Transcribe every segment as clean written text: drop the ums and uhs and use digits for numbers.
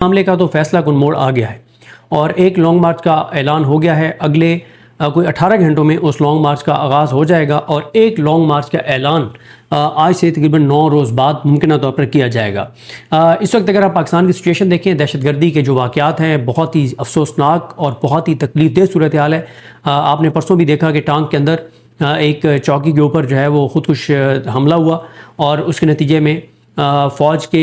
معاملے کا تو فیصلہ کن موڑ آ گیا ہے اور ایک لانگ مارچ کا اعلان ہو گیا ہے. اگلے کوئی 18 گھنٹوں میں اس لانگ مارچ کا آغاز ہو جائے گا اور ایک لانگ مارچ کا اعلان آج سے تقریباً 9 روز بعد ممکنہ طور پر کیا جائے گا. اس وقت اگر آپ پاکستان کی سچویشن دیکھیں، دہشت گردی کے جو واقعات ہیں بہت ہی افسوسناک اور بہت ہی تکلیف دہ صورتحال ہے. آپ نے پرسوں بھی دیکھا کہ ٹانک کے اندر ایک چوکی کے اوپر جو ہے وہ خودکش حملہ ہوا اور اس کے نتیجے میں فوج کے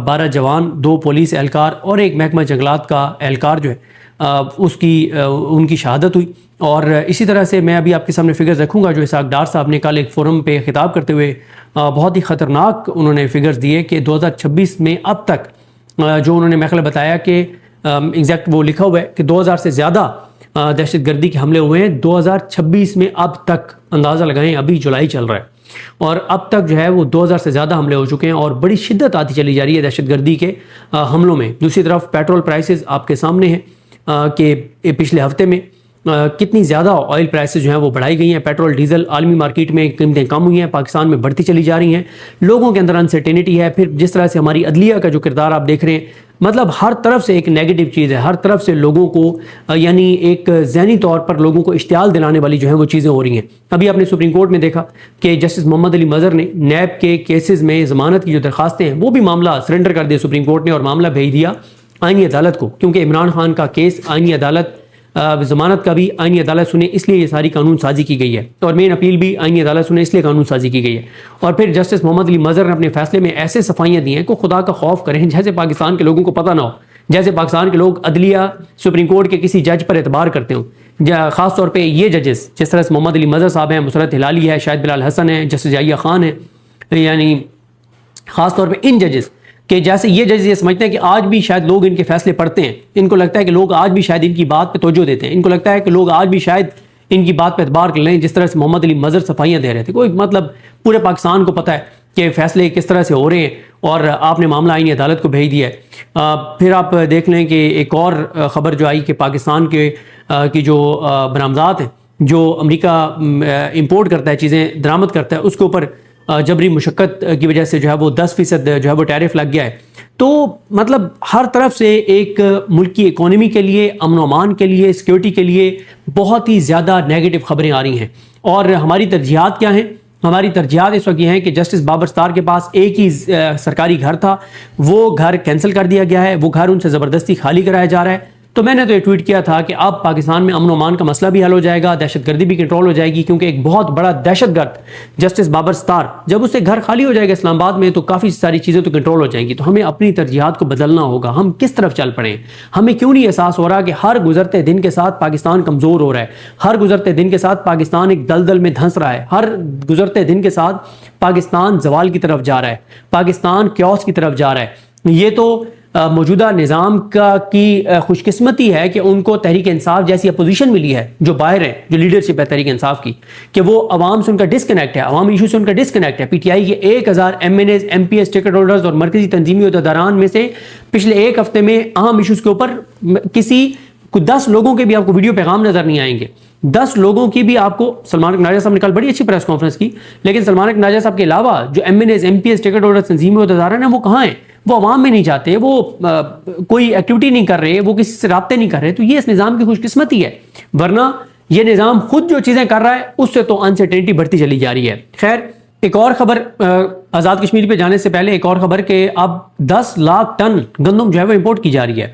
12 جوان، 2 پولیس اہلکار اور ایک محکمہ جنگلات کا اہلکار جو ہے ان کی شہادت ہوئی. اور اسی طرح سے میں ابھی آپ کے سامنے فگرز رکھوں گا جو اسحاق ڈار صاحب نے کل ایک فورم پہ خطاب کرتے ہوئے بہت ہی خطرناک انہوں نے فگرز دیے کہ 2026 میں اب تک جو انہوں نے محل بتایا کہ ایگزیکٹ وہ لکھا ہوا ہے کہ 2000 سے زیادہ دہشت گردی کے حملے ہوئے ہیں 2026 میں. اب تک اندازہ لگائیں، ابھی جولائی چل رہا ہے اور اب تک جو ہے وہ 2000 سے زیادہ حملے ہو چکے ہیں اور بڑی شدت آتی چلی جا رہی ہے دہشت گردی کے حملوں میں. دوسری طرف پیٹرول پرائسز آپ کے سامنے ہیں کہ پچھلے ہفتے میں کتنی زیادہ آئل پرائسز جو ہیں وہ بڑھائی گئی ہیں. پیٹرول ڈیزل عالمی مارکیٹ میں قیمتیں کم ہوئی ہیں، پاکستان میں بڑھتی چلی جا رہی ہیں. لوگوں کے اندر انسرٹینٹی ہے. پھر جس طرح سے ہماری عدلیہ کا جو کردار آپ دیکھ رہے ہیں، مطلب ہر طرف سے ایک نیگیٹو چیز ہے، ہر طرف سے لوگوں کو یعنی ایک ذہنی طور پر لوگوں کو اشتعال دلانے والی جو ہیں وہ چیزیں ہو رہی ہیں. ابھی آپ نے سپریم کورٹ میں دیکھا کہ جسٹس محمد علی مظہر نے نیب کے کیسز میں ضمانت کی جو درخواستیں ہیں وہ بھی معاملہ سرنڈر کر دیا سپریم کورٹ نے اور معاملہ بھیج دیا آئینی عدالت کو، کیونکہ عمران خان کا کیس آئینی عدالت ضمانت کا بھی آئینی عدالت سنے، اس لیے یہ ساری قانون سازی کی گئی ہے اور مین اپیل بھی آئینی عدالت سنے، اس لیے قانون سازی کی گئی ہے. اور پھر جسٹس محمد علی مظہر نے اپنے فیصلے میں ایسے صفائیاں دی ہیں کہ خدا کا خوف کریں جیسے پاکستان کے لوگوں کو پتہ نہ ہو، جیسے پاکستان کے لوگ عدلیہ سپریم کورٹ کے کسی جج پر اعتبار کرتے ہوں. خاص طور پہ یہ ججز جس طرح سے محمد علی مظہر صاحب ہیں، مسرت ہلالی ہے، شاہد بلال حسن ہے، جسٹس یحییٰ خان ہے، یعنی خاص طور پہ ان ججز کہ جیسے یہ ججز یہ سمجھتے ہیں کہ آج بھی شاید لوگ ان کے فیصلے پڑھتے ہیں، ان کو لگتا ہے کہ لوگ آج بھی شاید ان کی بات پہ توجہ دیتے ہیں، ان کو لگتا ہے کہ لوگ آج بھی شاید ان کی بات پہ اعتبار کر لیں. جس طرح سے محمد علی مظہر صفائیاں دے رہے تھے، کوئی مطلب پورے پاکستان کو پتہ ہے کہ فیصلے کس طرح سے ہو رہے ہیں اور آپ نے معاملہ آئینی عدالت کو بھیج دیا ہے. پھر آپ دیکھ لیں کہ ایک اور خبر جو آئی کہ پاکستان کی جو برآمدات ہیں جو امریکہ امپورٹ کرتا ہے، چیزیں درآمد کرتا ہے، اس کے اوپر جبری مشقت کی وجہ سے جو ہے وہ 10% جو ہے وہ ٹیرف لگ گیا ہے. تو مطلب ہر طرف سے ایک ملک کی اکانومی کے لیے، امن و امان کے لیے، سیکیورٹی کے لیے بہت ہی زیادہ نیگیٹو خبریں آ رہی ہیں. اور ہماری ترجیحات کیا ہیں؟ ہماری ترجیحات اس وقت یہ ہیں کہ جسٹس بابر ستار کے پاس ایک ہی سرکاری گھر تھا، وہ گھر کینسل کر دیا گیا ہے، وہ گھر ان سے زبردستی خالی کرایا جا رہا ہے. تو میں نے تو یہ ٹویٹ کیا تھا کہ اب پاکستان میں امن و امان کا مسئلہ بھی حل ہو جائے گا، دہشت گردی بھی کنٹرول ہو جائے گی، کیونکہ ایک بہت بڑا دہشت گرد جسٹس بابر ستار جب اس سے گھر خالی ہو جائے گا اسلام آباد میں تو کافی ساری چیزیں تو کنٹرول ہو جائیں گی. تو ہمیں اپنی ترجیحات کو بدلنا ہوگا. ہم کس طرف چل پڑیں؟ ہمیں کیوں نہیں احساس ہو رہا کہ ہر گزرتے دن کے ساتھ پاکستان کمزور ہو رہا ہے، ہر گزرتے دن کے ساتھ پاکستان ایک دلدل میں دھنس رہا ہے، ہر گزرتے دن کے ساتھ پاکستان زوال کی طرف جا رہا ہے، پاکستان کیوس کی طرف جا رہا ہے. یہ تو موجودہ نظام کی خوش قسمتی ہے کہ ان کو تحریک انصاف جیسی اپوزیشن ملی ہے جو باہر ہے، جو لیڈرشپ ہے تحریک انصاف کی، کہ وہ عوام سے ان کا ڈسکنیکٹ ہے، عوامی ایشو سے ان کا ڈسکنیکٹ ہے. پی ٹی آئی کے 1000 M N As, M P S, ticket holders اور مرکزی تنظیمی عہدیداران میں سے پچھلے ایک ہفتے میں اہم ایشوز کے اوپر کسی کو 10 لوگوں کے بھی آپ کو ویڈیو پیغام نظر نہیں آئیں گے. 10 لوگوں کی بھی آپ کو سلمان ناجیہ صاحب نے کل بڑی اچھی پریس کانفرنس کی، لیکن سلمان ناجیہ صاحب کے علاوہ جو M N As, M P S, ticket holders, تنظیمی عہدیداران ہیں وہ کہاں ہیں؟ وہ عوام میں نہیں جاتے، وہ کوئی ایکٹیویٹی نہیں کر رہے، وہ کسی سے رابطے نہیں کر رہے. تو یہ اس نظام کی خوش قسمتی ہے، ورنہ یہ نظام خود جو چیزیں کر رہا ہے اس سے تو انسرٹینٹی بڑھتی چلی جا رہی ہے. خیر، ایک اور خبر آزاد کشمیر پہ جانے سے پہلے ایک اور خبر کہ اب 10 لاکھ ٹن گندم جو ہے وہ امپورٹ کی جا رہی ہے.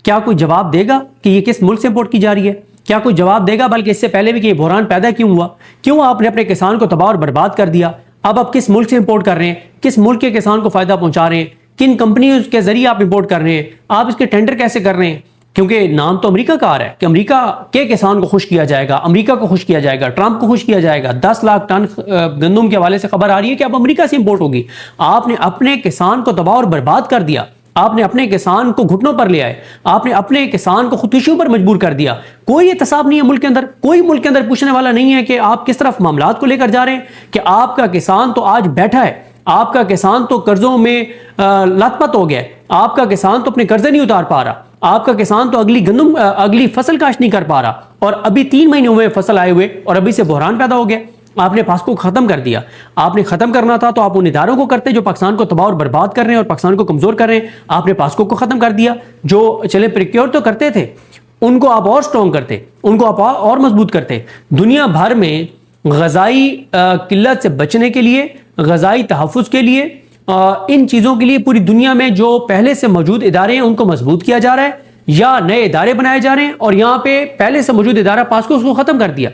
کیا کوئی جواب دے گا کہ یہ کس ملک سے امپورٹ کی جا رہی ہے؟ کیا کوئی جواب دے گا بلکہ اس سے پہلے بھی کہ یہ بحران پیدا کیوں ہوا؟ کیوں آپ نے اپنے کسان کو تباہ اور برباد کر دیا؟ اب آپ کس ملک سے امپورٹ کر رہے ہیں؟ کس ملک کے کسان کو فائدہ پہنچا رہے ہیں؟ کن کمپنیز کے ذریعے آپ امپورٹ کر رہے ہیں؟ آپ اس کے ٹینڈر کیسے کر رہے ہیں؟ کیونکہ نام تو امریکہ کا آ رہا ہے کہ امریکہ کے کسان کو خوش کیا جائے گا، امریکہ کو خوش کیا جائے گا، ٹرمپ کو خوش کیا جائے گا. 10 لاکھ ٹن گندم کے حوالے سے خبر آ رہی ہے کہ اب امریکہ سے امپورٹ ہوگی. آپ نے اپنے کسان کو تباہ اور برباد کر دیا، آپ نے اپنے کسان کو گھٹنوں پر لے آئے، آپ نے اپنے کسان کو خودکشیوں پر مجبور کر دیا. کوئی احتساب نہیں ہے ملک کے اندر، کوئی ملک کے اندر پوچھنے والا نہیں ہے کہ آپ کس طرف معاملات کو لے کر جا رہے ہیں، کہ آپ کا کسان تو آج بیٹھا ہے، آپ کا کسان تو قرضوں میں لت پت ہو گیا ہے، آپ کا کسان تو اپنے قرضے نہیں اتار پا رہا، آپ کا کسان تو اگلی فصل کاشت نہیں کر پا رہا، اور ابھی 3 مہینے ہوئے فصل آئے ہوئے اور ابھی سے بحران پیدا ہو گیا. آپ نے پاسکو کو ختم کر دیا. آپ نے ختم کرنا تھا تو آپ ان اداروں کو کرتے جو پاکستان کو تباہ اور برباد کر رہے ہیں اور پاکستان کو کمزور کر رہے ہیں. آپ نے پاسکو کو ختم کر دیا. جو چلے پریکیور تو کرتے تھے, ان کو آپ اور سٹرونگ کرتے, ان کو آپ اور مضبوط کرتے. دنیا بھر میں غذائی قلت سے بچنے کے لیے, غذائی تحفظ کے لیے, ان چیزوں کے لیے پوری دنیا میں جو پہلے سے موجود ادارے ہیں ان کو مضبوط کیا جا رہا ہے یا نئے ادارے بنائے جا رہے ہیں, اور یہاں پہ پہلے سے موجود ادارہ پاسکو اس کو ختم کر دیا.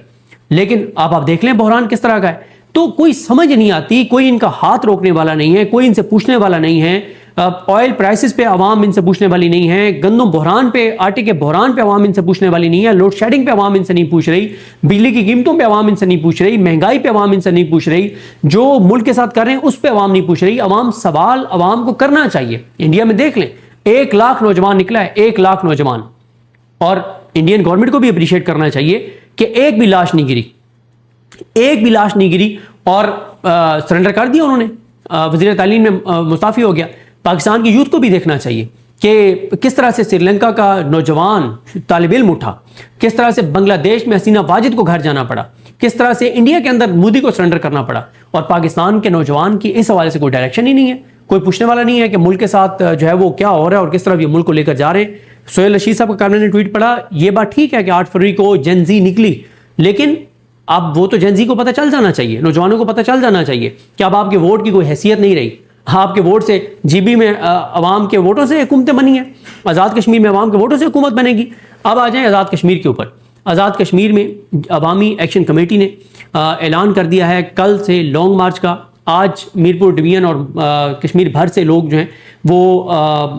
لیکن آپ دیکھ لیں بحران کس طرح کا ہے. تو کوئی سمجھ نہیں آتی, کوئی ان کا ہاتھ روکنے والا نہیں ہے, کوئی ان سے پوچھنے والا نہیں ہے. آئل پرائسز پہ عوام ان سے پوچھنے والی نہیں ہے, گندم بحران پہ, آٹے کے بحران پہ عوام ان سے پوچھنے والی نہیں ہے, لوڈ شیڈنگ پہ عوام ان سے نہیں پوچھ رہی, بجلی کی قیمتوں پہ عوام ان سے نہیں پوچھ رہی, مہنگائی پہ عوام ان سے نہیں پوچھ رہی, جو ملک کے ساتھ کر رہے ہیں اس پہ عوام نہیں پوچھ رہی. عوام سوال عوام کو کرنا چاہیے. انڈیا میں دیکھ لیں 1 لاکھ نوجوان نکلا ہے, 1 لاکھ نوجوان, اور انڈین گورنمنٹ کو بھی اپریشیٹ کرنا چاہیے کہ ایک بھی لاش نہیں گری, ایک بھی لاش نہیں گری, اور سرنڈر کر دیا انہوں نے. وزیر تعلیم میں مستعفی ہو گیا. پاکستان کی یوتھ کو بھی دیکھنا چاہیے کہ کس طرح سے سری لنکا کا نوجوان طالب علم اٹھا, کس طرح سے بنگلہ دیش میں حسینہ واجد کو گھر جانا پڑا, کس طرح سے انڈیا کے اندر مودی کو سرنڈر کرنا پڑا, اور پاکستان کے نوجوان کی اس حوالے سے کوئی ڈائریکشن ہی نہیں ہے. کوئی پوچھنے والا نہیں ہے کہ ملک کے ساتھ جو ہے وہ کیا ہو رہا ہے اور کس طرح یہ ملک کو لے کر جا رہے ہیں. سہیل رشید صاحب کا نے ٹویٹ پڑھا, یہ بات ٹھیک ہے کہ 8 فروری کو جن زی نکلی, لیکن اب وہ تو جن زی کو پتہ چل جانا چاہیے, نوجوانوں کو پتہ چل جانا چاہیے کہ اب آپ کے ووٹ کی کوئی حیثیت نہیں رہی. آپ کے ووٹ سے جی بی میں عوام کے ووٹوں سے حکومتیں بنی ہیں, آزاد کشمیر میں عوام کے ووٹوں سے حکومت بنے گی. اب آ جائیں آزاد کشمیر کے اوپر. آزاد کشمیر میں عوامی ایکشن کمیٹی نے اعلان کر دیا ہے کل سے لانگ مارچ کا. آج میرپور ڈویژن اور کشمیر بھر سے لوگ جو ہیں وہ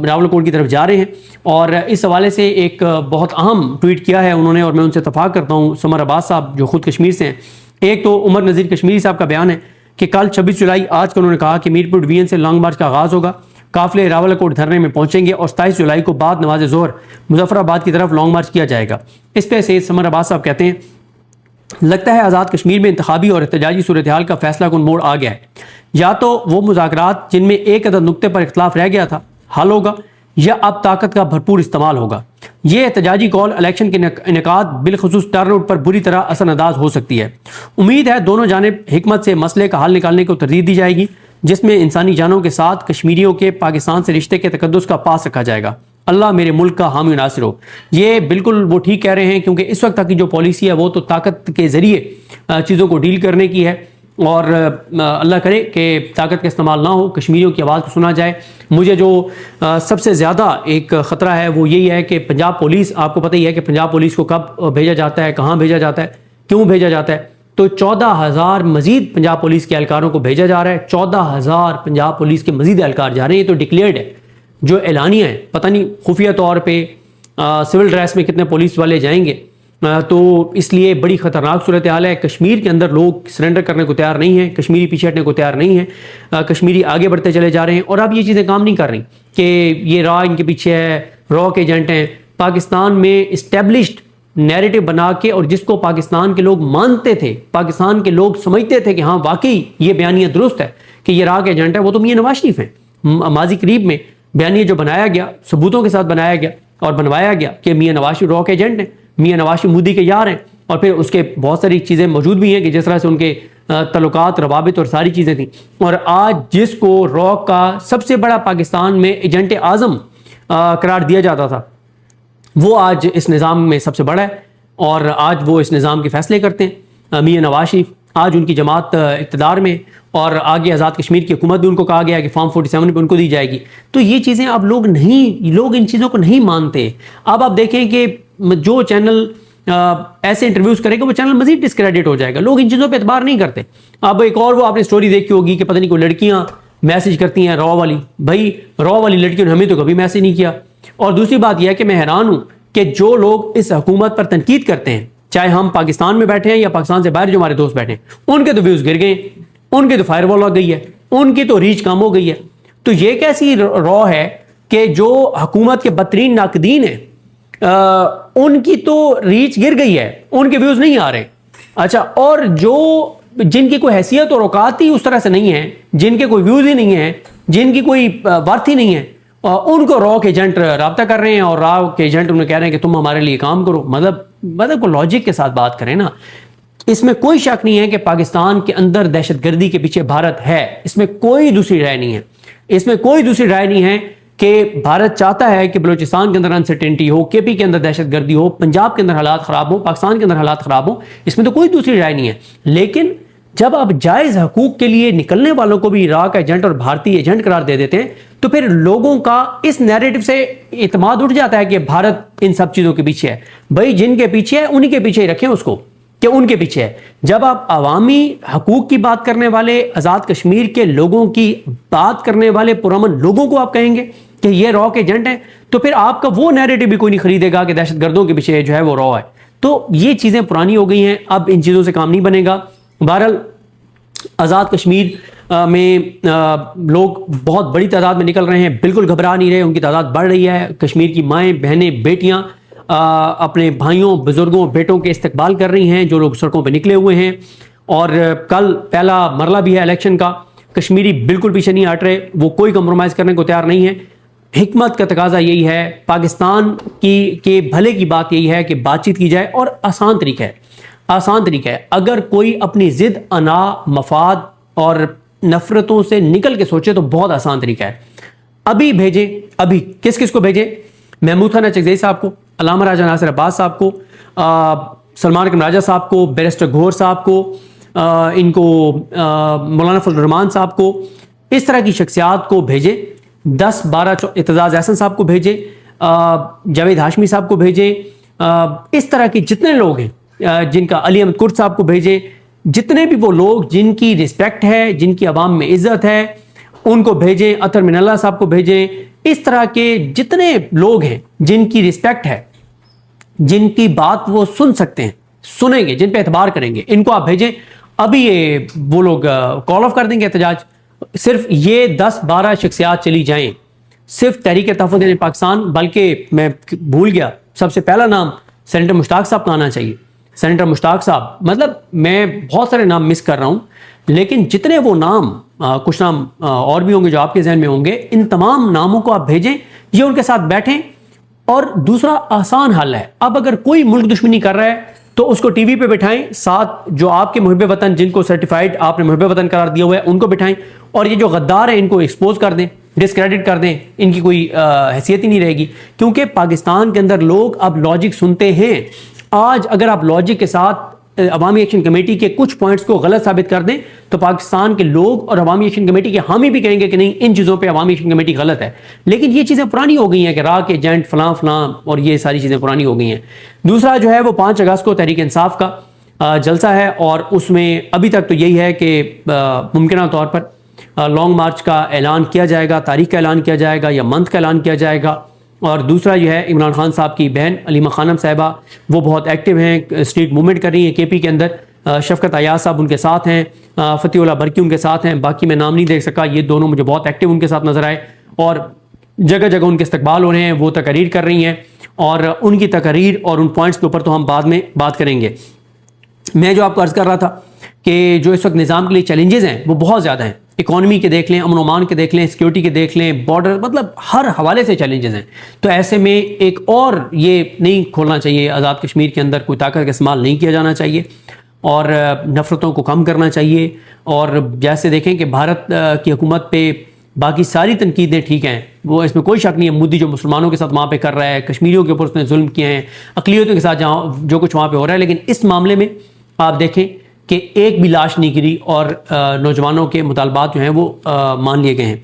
راولکوٹ کی طرف جا رہے ہیں, اور اس حوالے سے ایک بہت اہم ٹویٹ کیا ہے انہوں نے, اور میں ان سے اتفاق کرتا ہوں. سمر عباس صاحب جو خود کشمیر سے ہیں, ایک تو عمر نذیر کشمیری صاحب کا بیان ہے کہ کل 26 جولائی آج کا انہوں نے کہا کہ میرپور ڈویژن سے لانگ مارچ کا آغاز ہوگا. قافلے راولکوٹ دھرنے میں پہنچیں گے اور 27 جولائی کو بعد نماز ظہر مظفر آباد کی طرف لانگ مارچ کیا جائے گا. اس پہ سید سمر عباس صاحب کہتے ہیں, لگتا ہے آزاد کشمیر میں انتخابی اور احتجاجی صورتحال کا فیصلہ کن موڑ آ گیا ہے. یا تو وہ مذاکرات جن میں ایک عدد نقطے پر اختلاف رہ گیا تھا حل ہوگا, یا اب طاقت کا بھرپور استعمال ہوگا. یہ احتجاجی کال الیکشن کے انعقاد بالخصوص ٹرن آؤٹ پر بری طرح اثر انداز ہو سکتی ہے. امید ہے دونوں جانب حکمت سے مسئلے کا حل نکالنے کو ترجیح دی جائے گی, جس میں انسانی جانوں کے ساتھ کشمیریوں کے پاکستان سے رشتے کے تقدس کا پاس رکھا جائے گا. اللہ میرے ملک کا حامی ناصر ہو. یہ بالکل وہ ٹھیک کہہ رہے ہیں, کیونکہ اس وقت تک کی جو پالیسی ہے وہ تو طاقت کے ذریعے چیزوں کو ڈیل کرنے کی ہے, اور اللہ کرے کہ طاقت کا استعمال نہ ہو, کشمیریوں کی آواز کو سنا جائے. مجھے جو سب سے زیادہ ایک خطرہ ہے وہ یہی ہے کہ پنجاب پولیس, آپ کو پتہ ہی ہے کہ پنجاب پولیس کو کب بھیجا جاتا ہے, کہاں بھیجا جاتا ہے, کیوں بھیجا جاتا ہے. تو 14,000 مزید پنجاب پولیس کے اہلکاروں کو بھیجا جا رہا ہے. 14,000 پنجاب پولیس کے مزید اہلکار جا رہے ہیں. یہ تو ڈکلیئرڈ ہے, جو اعلانیہ ہے. پتہ نہیں خفیہ طور پہ سول ڈریس میں کتنے پولیس والے جائیں گے. تو اس لیے بڑی خطرناک صورتحال ہے. کشمیر کے اندر لوگ سرنڈر کرنے کو تیار نہیں ہیں, کشمیری پیچھے ہٹنے کو تیار نہیں ہیں, کشمیری آگے بڑھتے چلے جا رہے ہیں. اور اب یہ چیزیں کام نہیں کر رہی کہ یہ را ان کے پیچھے ہے, را کے ایجنٹ ہیں. پاکستان میں اسٹیبلشڈ نیریٹو بنا کے, اور جس کو پاکستان کے لوگ مانتے تھے, پاکستان کے لوگ سمجھتے تھے کہ ہاں واقعی یہ بیانیہ درست ہے کہ یہ را کے ایجنٹ ہے, وہ تو میاں نواز شریف ہیں. ماضی قریب میں بیانیہ جو بنایا گیا, ثبوتوں کے ساتھ بنایا گیا اور بنوایا گیا کہ میاں نواز شریف را کے ایجنٹ ہیں, میاں نواز شریف مودی کے یار ہیں. اور پھر اس کے بہت ساری چیزیں موجود بھی ہیں کہ جس طرح سے ان کے تعلقات, روابط اور ساری چیزیں تھیں. اور آج جس کو را کا سب سے بڑا پاکستان میں ایجنٹ اعظم قرار دیا جاتا تھا, وہ آج اس نظام میں سب سے بڑا ہے, اور آج وہ اس نظام کے فیصلے کرتے ہیں. میاں نواز شریف, آج ان کی جماعت اقتدار میں, اور آگے آزاد کشمیر کی حکومت بھی ان کو کہا گیا کہ فارم 47 پہ ان کو دی جائے گی. تو یہ چیزیں اب لوگ ان چیزوں کو نہیں مانتے. اب آپ دیکھیں کہ جو چینل ایسے انٹرویوز کرے گا وہ چینل مزید ڈسکریڈٹ ہو جائے گا. لوگ ان چیزوں پہ اعتبار نہیں کرتے. اب ایک اور وہ آپ نے سٹوری دیکھی ہوگی کہ پتہ نہیں کوئی لڑکیاں میسج کرتی ہیں را والی. بھائی را والی لڑکیوں نے ہمیں تو کبھی میسج نہیں کیا. اور دوسری بات یہ ہے کہ میں حیران ہوں کہ جو لوگ اس حکومت پر تنقید کرتے ہیں, چاہے ہم پاکستان میں بیٹھے ہیں یا پاکستان سے باہر جو ہمارے دوست بیٹھے ہیں, ان کے تو ویوز گر گئے, ان کی تو فائر وال لگ گئی ہے, ان کی تو ریچ کم ہو گئی ہے. تو یہ کیسی را ہے کہ جو حکومت کے بدترین ناقدین ہیں ان کی تو ریچ گر گئی ہے, ان کے ویوز نہیں آ رہے. اچھا, اور جن کی کوئی حیثیت اور اوقات ہی اس طرح سے نہیں ہے, جن کے کوئی ویوز ہی نہیں ہیں, جن کی کوئی ورتھ ہی نہیں ہے, ان کو را کے ایجنٹ رابطہ کر رہے ہیں, اور را کے ایجنٹ انہیں کہہ رہے ہیں کہ تم ہمارے لیے کام کرو. مطلب کو لاجک کے ساتھ بات کریں نا. اس میں کوئی شک نہیں ہے کہ پاکستان کے اندر دہشت گردی کے پیچھے بھارت ہے، اس میں کوئی دوسری رائے نہیں ہے، اس میں کوئی دوسری رائے نہیں ہے کہ بھارت چاہتا ہے کہ بلوچستان کے اندر انسرٹینٹی ہو، کے پی کے اندر دہشت گردی ہو، پنجاب کے اندر حالات خراب ہوں، پاکستان کے اندر حالات خراب ہوں، اس میں تو کوئی دوسری رائے نہیں ہے۔ لیکن جب آپ جائز حقوق کے لیے نکلنے والوں کو بھی عراق ایجنٹ اور بھارتی ایجنٹ قرار دے دیتے ہیں تو پھر لوگوں کا اس نیریٹو سے اعتماد اٹھ جاتا ہے کہ بھارت ان سب چیزوں کے پیچھے ہے۔ بھائی جن کے پیچھے ہے انہی کے پیچھے ہی رکھیں اس کو کہ ان کے پیچھے ہے۔ جب آپ عوامی حقوق کی بات کرنے والے، آزاد کشمیر کے لوگوں کی بات کرنے والے پرامن لوگوں کو آپ کہیں گے کہ یہ را کے ایجنٹ ہیں تو پھر آپ کا وہ نیریٹو بھی کوئی نہیں خریدے گا کہ دہشت گردوں کے پیچھے جو ہے وہ را ہے۔ تو یہ چیزیں پرانی ہو گئی ہیں، اب ان چیزوں سے کام نہیں بنے گا۔ بہرحال آزاد کشمیر میں لوگ بہت بڑی تعداد میں نکل رہے ہیں، بالکل گھبرا نہیں رہے، ان کی تعداد بڑھ رہی ہے۔ کشمیر کی مائیں، بہنیں، بیٹیاں اپنے بھائیوں، بزرگوں، بیٹوں کے استقبال کر رہی ہیں جو لوگ سڑکوں پہ نکلے ہوئے ہیں۔ اور کل پہلا مرحلہ بھی ہے الیکشن کا، کشمیری بالکل پیچھے نہیں ہٹ رہے، وہ کوئی کمپرومائز کرنے کو تیار نہیں ہے۔ حکمت کا تقاضا یہی ہے، پاکستان کے بھلے کی بات یہی ہے کہ بات چیت کی جائے، اور آسان طریقہ ہے، آسان طریقہ ہے۔ اگر کوئی اپنی ضد، انا، مفاد اور نفرتوں سے نکل کے سوچے تو بہت آسان طریقہ ہے۔ ابھی بھیجیں، ابھی کس کس کو بھیجیں؟ محمود خان چکزئی صاحب کو، علامہ راجہ ناصر عباس صاحب کو، سلمان اکرم راجہ صاحب کو، بیرسٹر گھور صاحب کو، ان کو مولانا فضل الرحمان صاحب کو، اس طرح کی شخصیات کو بھیجیں۔ 10-12 اعتزاز احسن صاحب کو بھیجیں، جاوید ہاشمی صاحب کو بھیجیں، اس طرح کے جتنے لوگ ہیں جن کا، علی احمد کرد صاحب کو بھیجیں، جتنے بھی وہ لوگ جن کی رسپیکٹ ہے، جن کی عوام میں عزت ہے، ان کو بھیجیں۔ اطہر من اللہ صاحب کو بھیجیں۔ اس طرح کے جتنے لوگ ہیں جن کی رسپیکٹ ہے، جن کی بات وہ سن سکتے ہیں، سنیں گے، جن پہ اعتبار کریں گے، ان کو آپ بھیجیں۔ ابھی یہ وہ لوگ کال آف کر دیں گے احتجاج۔ صرف یہ 10-12 شخصیات چلی جائیں، صرف تحریک تحفظ پاکستان، بلکہ میں بھول گیا، سب سے پہلا نام سینیٹر مشتاق صاحب کا آنا چاہیے۔ سینیٹر مشتاق صاحب، مطلب میں بہت سارے نام مس کر رہا ہوں، لیکن جتنے وہ نام، کچھ نام اور بھی ہوں گے جو آپ کے ذہن میں ہوں گے، ان تمام ناموں کو آپ بھیجیں، یہ ان کے ساتھ بیٹھیں۔ اور دوسرا آسان حل ہے، اب اگر کوئی ملک دشمنی کر رہا ہے تو اس کو ٹی وی پہ بٹھائیں، ساتھ جو آپ کے محب وطن جن کو سرٹیفائیڈ آپ نے محب وطن قرار دیا ہوا ہے ان کو بٹھائیں، اور یہ جو غدار ہیں ان کو ایکسپوز کر دیں، ڈسکریڈٹ کر دیں، ان کی کوئی حیثیت ہی نہیں رہے گی۔ کیونکہ پاکستان کے اندر لوگ اب لاجک سنتے ہیں۔ آج اگر آپ لاجک کے ساتھ عوامی ایکشن کمیٹی کے کچھ پوائنٹس کو غلط ثابت کر دیں تو پاکستان کے لوگ اور عوامی ایکشن کمیٹی کے حامی بھی کہیں گے کہ نہیں، ان چیزوں پہ عوامی ایکشن کمیٹی غلط ہے۔ لیکن یہ چیزیں پرانی ہو گئی ہیں کہ را کے ایجنٹ فلاں فلاں، اور یہ ساری چیزیں پرانی ہو گئی ہیں۔ دوسرا جو ہے وہ 5 اگست کو تحریک انصاف کا جلسہ ہے، اور اس میں ابھی تک تو یہی ہے کہ ممکنہ طور پر لانگ مارچ کا اعلان کیا جائے گا، تاریخ کا اعلان کیا جائے گا یا منتھ کا اعلان کیا جائے گا۔ اور دوسرا یہ ہے، عمران خان صاحب کی بہن علیمہ خانم صاحبہ، وہ بہت ایکٹیو ہیں، اسٹریٹ موومنٹ کر رہی ہیں کے پی کے اندر۔ شفقت ایاز صاحب ان کے ساتھ ہیں، فتح اللہ برکی ان کے ساتھ ہیں، باقی میں نام نہیں دیکھ سکا، یہ دونوں مجھے بہت ایکٹیو ان کے ساتھ نظر آئے، اور جگہ جگہ ان کے استقبال ہو رہے ہیں، وہ تقاریر کر رہی ہیں، اور ان کی تقاریر اور ان پوائنٹس کے اوپر تو ہم بعد میں بات کریں گے۔ میں جو آپ کو عرض کر رہا تھا کہ جو اس وقت نظام کے لیے چیلنجز ہیں وہ بہت زیادہ ہیں، اکانومی کے دیکھ لیں، امن و امان کے دیکھ لیں، سیکیورٹی کے دیکھ لیں، بارڈر، مطلب ہر حوالے سے چیلنجز ہیں۔ تو ایسے میں ایک اور یہ نہیں کھولنا چاہیے، آزاد کشمیر کے اندر کوئی طاقت کا استعمال نہیں کیا جانا چاہیے، اور نفرتوں کو کم کرنا چاہیے۔ اور جیسے دیکھیں کہ بھارت کی حکومت پہ باقی ساری تنقیدیں ٹھیک ہیں، وہ اس میں کوئی شک نہیں ہے، مودی جو مسلمانوں کے ساتھ وہاں پہ کر رہا ہے، کشمیریوں کے اوپر اس نے ظلم کیے ہیں، اقلیتوں کے ساتھ جہاں جو کچھ وہاں پہ ہو رہا ہے، لیکن اس معاملے میں آپ دیکھیں کہ ایک بھی لاش نہیں گری، اور نوجوانوں کے مطالبات جو ہیں وہ مان لیے گئے ہیں۔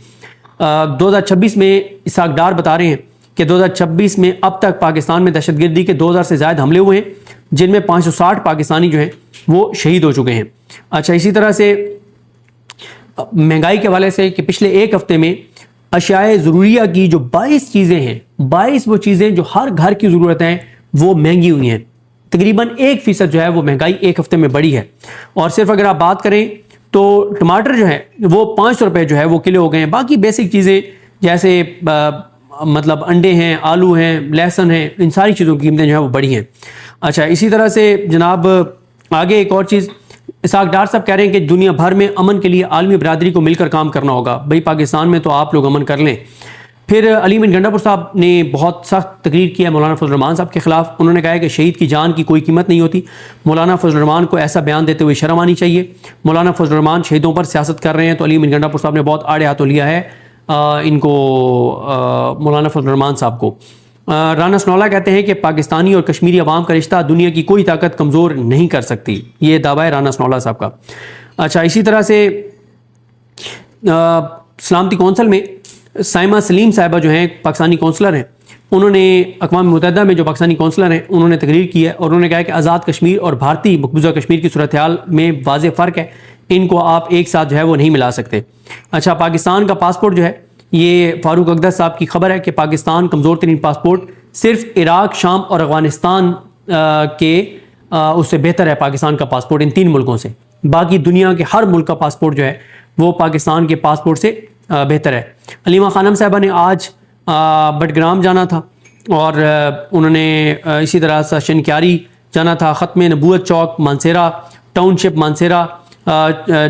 2026 میں اسحاق ڈار بتا رہے ہیں کہ 2026 میں اب تک پاکستان میں دہشت گردی کے 2000 سے زائد حملے ہوئے ہیں، جن میں 560 پاکستانی جو ہیں وہ شہید ہو چکے ہیں۔ اچھا، اسی طرح سے مہنگائی کے حوالے سے کہ پچھلے ایک ہفتے میں اشیاء ضروریہ کی جو 22 چیزیں ہیں، 22 وہ چیزیں جو ہر گھر کی ضرورت ہیں وہ مہنگی ہوئی ہیں، تقریباً 1% جو ہے وہ مہنگائی ایک ہفتے میں بڑھی ہے۔ اور صرف اگر آپ بات کریں تو ٹماٹر جو ہے وہ 500 روپے جو ہے وہ کلو ہو گئے ہیں۔ باقی بیسک چیزیں جیسے مطلب انڈے ہیں، آلو ہیں، لہسن ہیں، ان ساری چیزوں کی قیمتیں جو ہیں وہ بڑھی ہیں۔ اچھا، اسی طرح سے جناب آگے ایک اور چیز، اسحاق ڈار صاحب کہہ رہے ہیں کہ دنیا بھر میں امن کے لیے عالمی برادری کو مل کر کام کرنا ہوگا۔ بھئی پاکستان میں تو آپ لوگ امن کر لیں، پھر علی امین گنڈا پور صاحب نے بہت سخت تقریر کی ہے مولانا فضل الرحمان صاحب کے خلاف. انہوں نے کہا ہے کہ شہید کی جان کی کوئی قیمت نہیں ہوتی. مولانا فضل الرحمان کو ایسا بیان دیتے ہوئے شرم آنی چاہیے. مولانا فضل الرحمان شہیدوں پر سیاست کر رہے ہیں. تو علی امین گنڈا پور صاحب نے بہت آڑے ہاتھوں لیا ہے ان کو مولانا فضل الرحمان صاحب کو. رانا سنولا کہتے ہیں کہ پاکستانی اور کشمیری عوام کا رشتہ دنیا کی کوئی طاقت کمزور نہیں کر سکتی. یہ دعویٰ ہے رانا سنولا صاحب کا. اچھا اسی طرح سے سلامتی کونسل میں سائمہ سلیم صاحبہ جو ہیں پاکستانی کونسلر ہیں, انہوں نے اقوام متحدہ میں جو پاکستانی کونسلر ہیں انہوں نے تقریر کی ہے اور انہوں نے کہا کہ آزاد کشمیر اور بھارتی مقبوضہ کشمیر کی صورتحال میں واضح فرق ہے, ان کو آپ ایک ساتھ جو ہے وہ نہیں ملا سکتے. اچھا پاکستان کا پاسپورٹ جو ہے, یہ فاروق اقدس صاحب کی خبر ہے کہ پاکستان کمزور ترین پاسپورٹ صرف عراق, شام اور افغانستان کے اس سے بہتر ہے پاکستان کا پاسپورٹ ان 3 ملکوں سے. باقی دنیا کے ہر ملک کا پاسپورٹ جو ہے وہ پاکستان کے پاسپورٹ سے بہتر ہے. علیمہ خانم صاحبہ نے آج بٹگرام جانا تھا اور انہوں نے اسی طرح سے شنکیاری جانا تھا, ختم نبوت چوک, مانسیرا ٹاؤن شپ مانسیرا,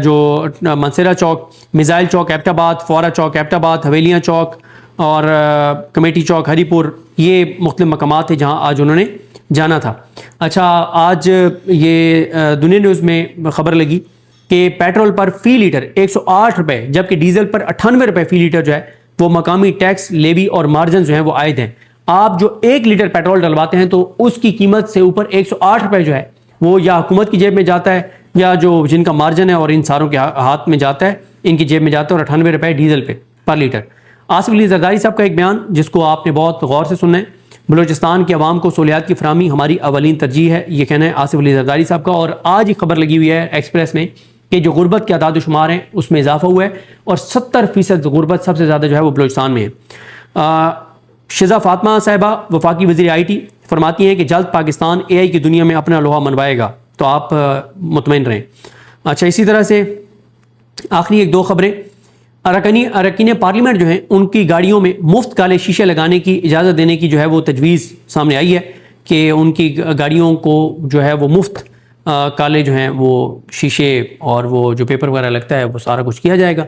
جو مانسیرا چوک, میزائل چوک ایبٹ آباد, فورا چوک ایبٹ آباد, حویلیاں چوک اور کمیٹی چوک ہری پور, یہ مختلف مقامات تھے جہاں آج انہوں نے جانا تھا. اچھا آج یہ دنیا نیوز میں خبر لگی کہ پیٹرول پر فی لیٹر 108 روپے جبکہ ڈیزل پر 98 روپے فی لیٹر جو ہے وہ مقامی ٹیکس, لیوی اور مارجن جو ہیں وہ عائد ہیں. آپ جو 1 لیٹر پیٹرول ڈلواتے ہیں تو اس کی قیمت سے اوپر 108 روپے جو ہے وہ یا حکومت کی جیب میں جاتا ہے یا جو جن کا مارجن ہے اور ان ساروں کے ہاتھ میں جاتا ہے, ان کی جیب میں جاتا ہے, اور 98 روپے ڈیزل پہ پر لیٹر. آصف علی زرداری صاحب کا ایک بیان جس کو آپ نے بہت غور سے سننا ہے, بلوچستان کی عوام کو سہولیات کی فراہمی ہماری اولین ترجیح ہے, یہ کہنا ہے آصف علی زرداری صاحب کا. اور آج ہی خبر لگی ہوئی ہے ایکسپریس میں کہ جو غربت کے اعداد و شمار ہیں اس میں اضافہ ہوا ہے اور 70% غربت سب سے زیادہ جو ہے وہ بلوچستان میں ہے. شزا فاطمہ صاحبہ وفاقی وزیر آئی ٹی فرماتی ہیں کہ جلد پاکستان اے آئی کی دنیا میں اپنا لوہا منوائے گا, تو آپ مطمئن رہیں. اچھا اسی طرح سے آخری 1-2 خبریں. اراکین پارلیمنٹ جو ہیں ان کی گاڑیوں میں مفت کالے شیشے لگانے کی اجازت دینے کی جو ہے وہ تجویز سامنے آئی ہے کہ ان کی گاڑیوں کو جو ہے وہ مفت کالے جو ہیں وہ شیشے اور وہ جو پیپر وغیرہ لگتا ہے وہ سارا کچھ کیا جائے گا.